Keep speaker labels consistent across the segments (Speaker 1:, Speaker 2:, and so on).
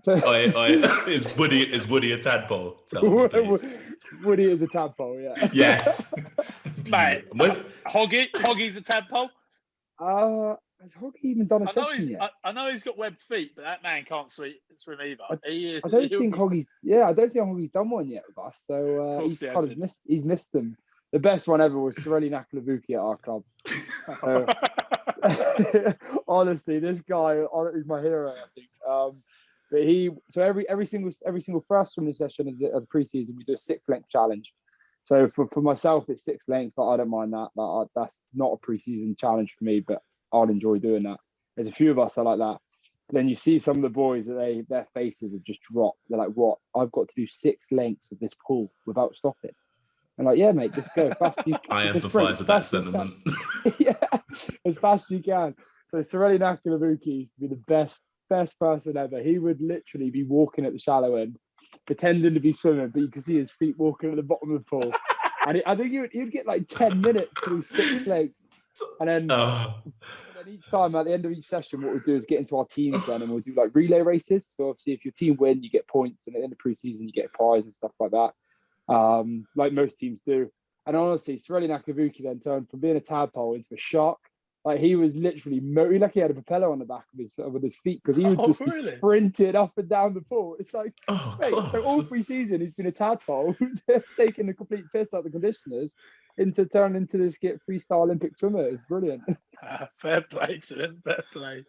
Speaker 1: So
Speaker 2: is Woody a tadpole? Tell me, please.
Speaker 1: Woody is a tadpole, yeah.
Speaker 2: Yes.
Speaker 3: Mate, Hoggy's a tadpole.
Speaker 1: Has Hoggy even done a session yet?
Speaker 3: I know he's got webbed feet, but that man can't swim either.
Speaker 1: I don't think Hoggy's done one yet with us. So he's missed them. The best one ever was Sorelli Nakalavuki at our club. Honestly, this guy is my hero, I think. But every single first swimming session of the preseason, we do a 6 length challenge. So for myself, it's 6 lengths, but I don't mind that. That's not a preseason challenge for me, but I'd enjoy doing that. There's a few of us are like that. Then you see some of the boys that their faces have just dropped. They're like, "What? I've got to do 6 lengths of this pool without stopping." I'm like, "Yeah, mate, just go fast.
Speaker 2: I empathise with that sentiment.
Speaker 1: Yeah, as fast as you can." So Sorelli Nakalavuki used to be the best person ever. He would literally be walking at the shallow end, pretending to be swimming, but you can see his feet walking at the bottom of the pool. And I think he'd get like 10 minutes through 6 legs. And then each time at the end of each session, what we'll do is get into our teams then, and we'll do like relay races. So obviously if your team win, you get points, and at the end of preseason, you get a prize and stuff like that. Like most teams do. And honestly, Sorelli Nakalavuki then turned from being a tadpole into a shark. Like he was literally, he had a propeller on the back of his feet, because he would just be sprinted up and down the pool. It's like, so all preseason he's been a tadpole who's taking the complete piss out of the conditioners turning into this freestyle Olympic swimmer. It's brilliant.
Speaker 3: Fair play to him. Fair play.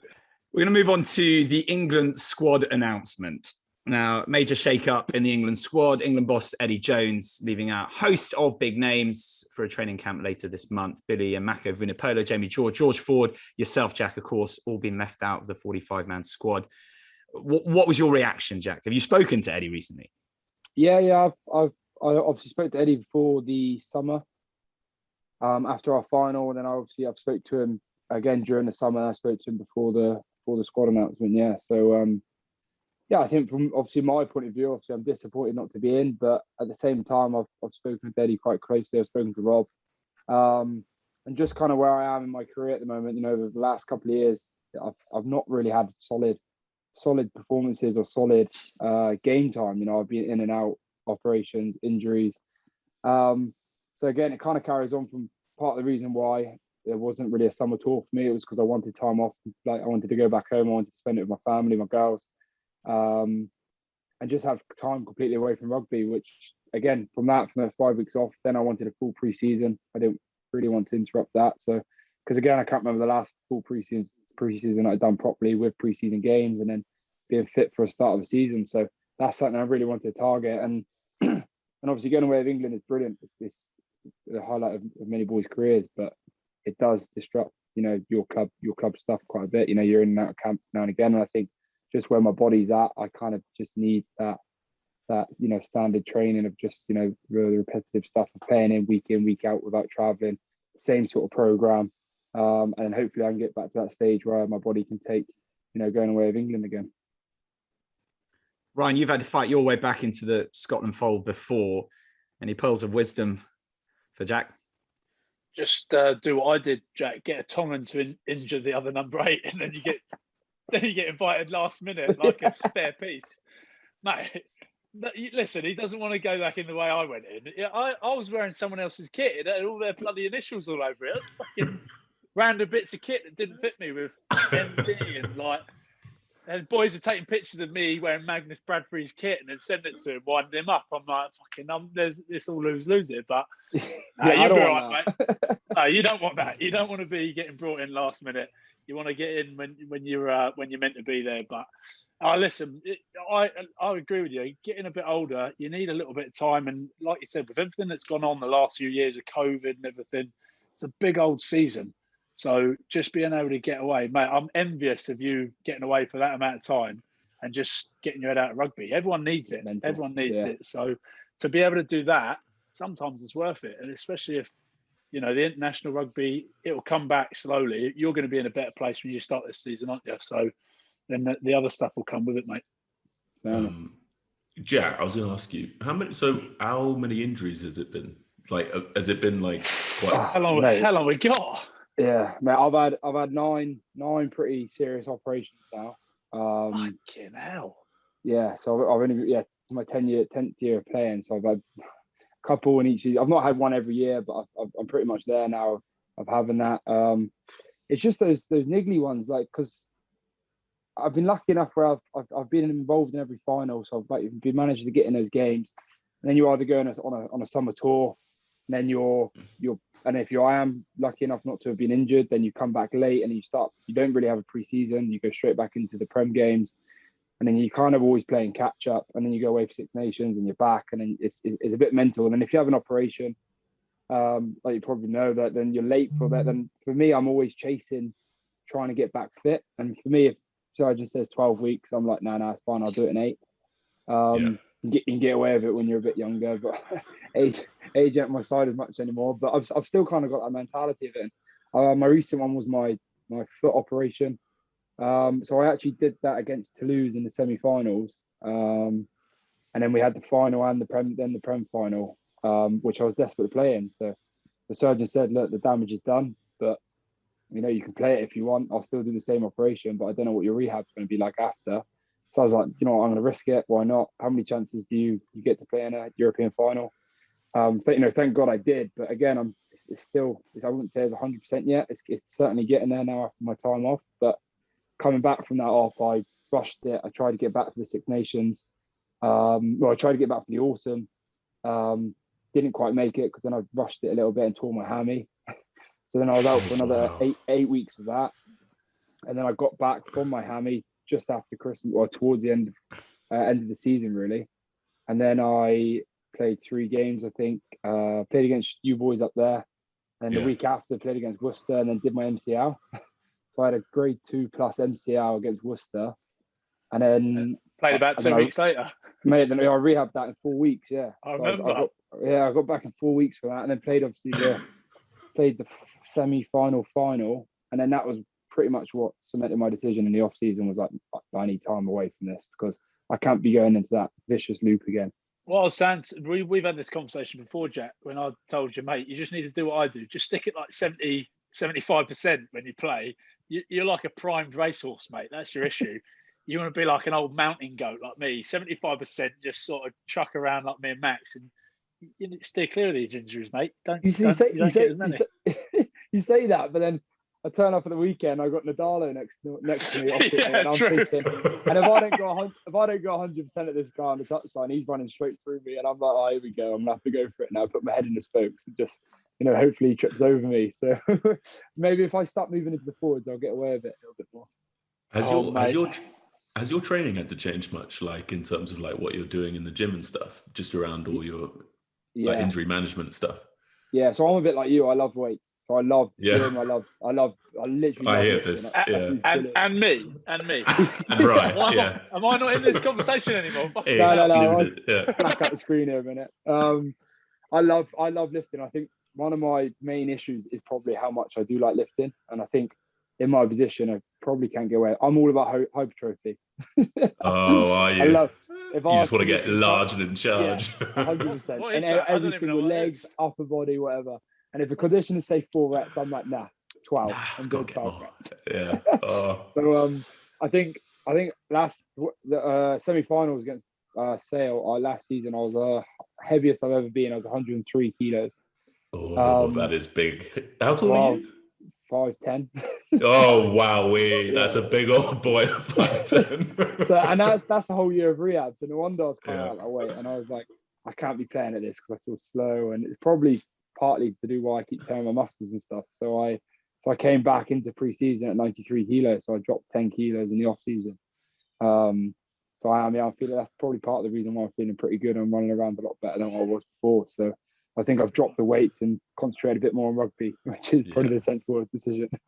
Speaker 4: We're going to move on to the England squad announcement. Now, major shake-up in the England squad. England boss Eddie Jones leaving out a host of big names for a training camp later this month. Billy and Mako Vunipola, Jamie George Ford, yourself, Jack, of course, all been left out of the 45-man squad. What was your reaction, Jack? Have you spoken to Eddie recently?
Speaker 1: Yeah. I obviously spoke to Eddie before the summer, after our final, and then I've spoke to him again during the summer. I spoke to him before the squad announcement. Yeah, so I think from obviously my point of view, obviously I'm disappointed not to be in, but at the same time, I've spoken with Eddie quite closely. I've spoken to Rob, and just kind of where I am in my career at the moment. Over the last couple of years, I've not really had solid performances or solid game time. I've been in and out, operations, injuries. So again, it kind of carries on from part of the reason why there wasn't really a summer tour for me. It was because I wanted time off. Like I wanted to go back home. I wanted to spend it with my family, my girls, and just have time completely away from rugby. Which again, from that 5 weeks off, then I wanted a full preseason. I didn't really want to interrupt that. So because again, I can't remember the last full preseason I'd done properly with preseason games and then being fit for a start of the season. So that's something I really wanted to target. And and obviously going away with England is brilliant. It's the highlight of many boys' careers, but it does disrupt, your club stuff quite a bit. You're in and out of camp now and again. And I think just where my body's at, I kind of just need that standard training of just, the repetitive stuff of playing in, week out without traveling, same sort of program. And hopefully I can get back to that stage where my body can take, going away with England again.
Speaker 4: Ryan, you've had to fight your way back into the Scotland fold before. Any pearls of wisdom for Jack?
Speaker 3: Just do what I did, Jack. Get a Tongan to injure the other number 8, and then you get invited last minute like a spare piece. Mate, listen, he doesn't want to go back in the way I went in. I was wearing someone else's kit. It had all their bloody initials all over it. I was fucking random bits of kit that didn't fit me with MD and like. And boys are taking pictures of me wearing Magnus Bradbury's kit and then send it to him, winding him up. I'm like, fucking, there's this all lose it. But you'll be all right, mate. No, you don't want that. You don't want to be getting brought in last minute. You want to get in when you're meant to be there. But listen, I agree with you. Getting a bit older, you need a little bit of time. And like you said, with everything that's gone on the last few years of COVID and everything, it's a big old season. So just being able to get away, mate, I'm envious of you getting away for that amount of time and just getting your head out of rugby. Everyone needs it. Everyone needs it. So to be able to do that, sometimes it's worth it. And especially if, the international rugby, it will come back slowly. You're going to be in a better place when you start this season, aren't you? So then the other stuff will come with it, mate.
Speaker 2: Jack, I was going to ask you, how many injuries has it been? Like, has it been like quite...
Speaker 3: How long we got?
Speaker 1: Yeah, mate, I've had nine pretty serious operations now.
Speaker 3: Fucking hell.
Speaker 1: yeah, so I've only it's my 10th year of playing. So I've had a couple in each season. I've not had one every year, but I'm pretty much there now of having that. It's just those niggly ones, like, because I've been lucky enough where I've been involved in every final, so I've like been managed to get in those games. And then you either go on a summer tour, and then and if I am lucky enough not to have been injured, then you come back late and you don't really have a pre-season. You go straight back into the Prem games, and then you kind of always playing catch up, and then you go away for Six Nations and you're back, and then it's a bit mental. And then if you have an operation, like you probably know, that then you're late for that. Then for me, I'm always chasing, trying to get back fit. And for me, if surgeon says 12 weeks, I'm like, no, it's fine, I'll do it in 8. You can get away with it when you're a bit younger, but age ain't my side as much anymore. But I've still kind of got that mentality of it. My recent one was my foot operation. So I actually did that against Toulouse in the semi-finals. And then we had the final and the Prem final, which I was desperate to play in. So the surgeon said, look, the damage is done, but you can play it if you want. I'll still do the same operation, but I don't know what your rehab's going to be like after. So I was like, you know what, I'm going to risk it. Why not? How many chances do you get to play in a European final? But thank God I did. But again, it's still, I wouldn't say it's 100% yet. It's certainly getting there now after my time off. But coming back from that off, I rushed it. I tried to get back for the Six Nations. I tried to get back for the autumn. Didn't quite make it because then I rushed it a little bit and tore my hammy. So then I was out for another 8 weeks of that. And then I got back from my hammy just after Christmas, or towards the end of the season, really. And then I played 3 games, I think. Played against you boys up there. And the week after, played against Worcester and then did my MCL. So I had a grade 2 plus MCL against Worcester. And then...
Speaker 3: Played about 2 weeks later.
Speaker 1: Mate, then I rehabbed that in 4 weeks, yeah.
Speaker 3: I remember.
Speaker 1: I got back in 4 weeks for that. And then played, obviously, played the semi-final, final. And then that was pretty much what cemented my decision in the off season. Was like, I need time away from this because I can't be going into that vicious loop again.
Speaker 3: Well, I was saying, we've had this conversation before, Jack, when I told you, mate, you just need to do what I do. Just stick it like 70, 75% when you play. You're like a primed racehorse, mate. That's your issue. You want to be like an old mountain goat like me, 75%, just sort of chuck around like me and Max, and you need to steer clear of these injuries, mate. You say
Speaker 1: that, but then I turn up at the weekend. I got Nadalo next to me, and I'm thinking, and if I don't go 100% at this guy on the touchline, he's running straight through me, and I'm like, oh, here we go. I'm gonna have to go for it now. Put my head in the spokes and just, hopefully he trips over me. So maybe if I start moving into the forwards, I'll get away with it a little bit more.
Speaker 2: Has your training had to change much, like in terms of like what you're doing in the gym and stuff, just around all your like injury management stuff?
Speaker 1: Yeah, so I'm a bit like you. I love weights. So I love gym. I literally.
Speaker 2: I hear this.
Speaker 3: And me.
Speaker 2: Right.
Speaker 3: Am I not in this conversation anymore?
Speaker 1: No. Black out the screen here a minute. I love lifting. I think one of my main issues is probably how much I do like lifting, and I think in my position I probably can't get away. I'm all about hypertrophy.
Speaker 2: Oh, are you?
Speaker 1: You
Speaker 2: just want to get large and in charge.
Speaker 1: 100%. And every single legs, upper body, whatever. And if the conditioners say 4 reps, I'm like, 12. I'm doing 12 reps.
Speaker 2: Yeah. Oh.
Speaker 1: So I think the semi-finals against Sale last season, I was heaviest I've ever been. I was 103 kilos.
Speaker 2: Oh, that is big. How tall are you?
Speaker 1: 5'10".
Speaker 2: Oh wow, that's a big old boy at 5'10".
Speaker 1: So, and that's the whole year of rehab. So no wonder I was kind of out that weight, and I was like, I can't be playing at this because I feel slow, and it's probably partly to do why I keep tearing my muscles and stuff. So I came back into pre-season at 93 kilos, so I dropped 10 kilos in the off season. So I feel that's probably part of the reason why I'm feeling pretty good. I'm running around a lot better than what I was before. So I think I've dropped the weights and concentrated a bit more on rugby, which is probably the sensible decision.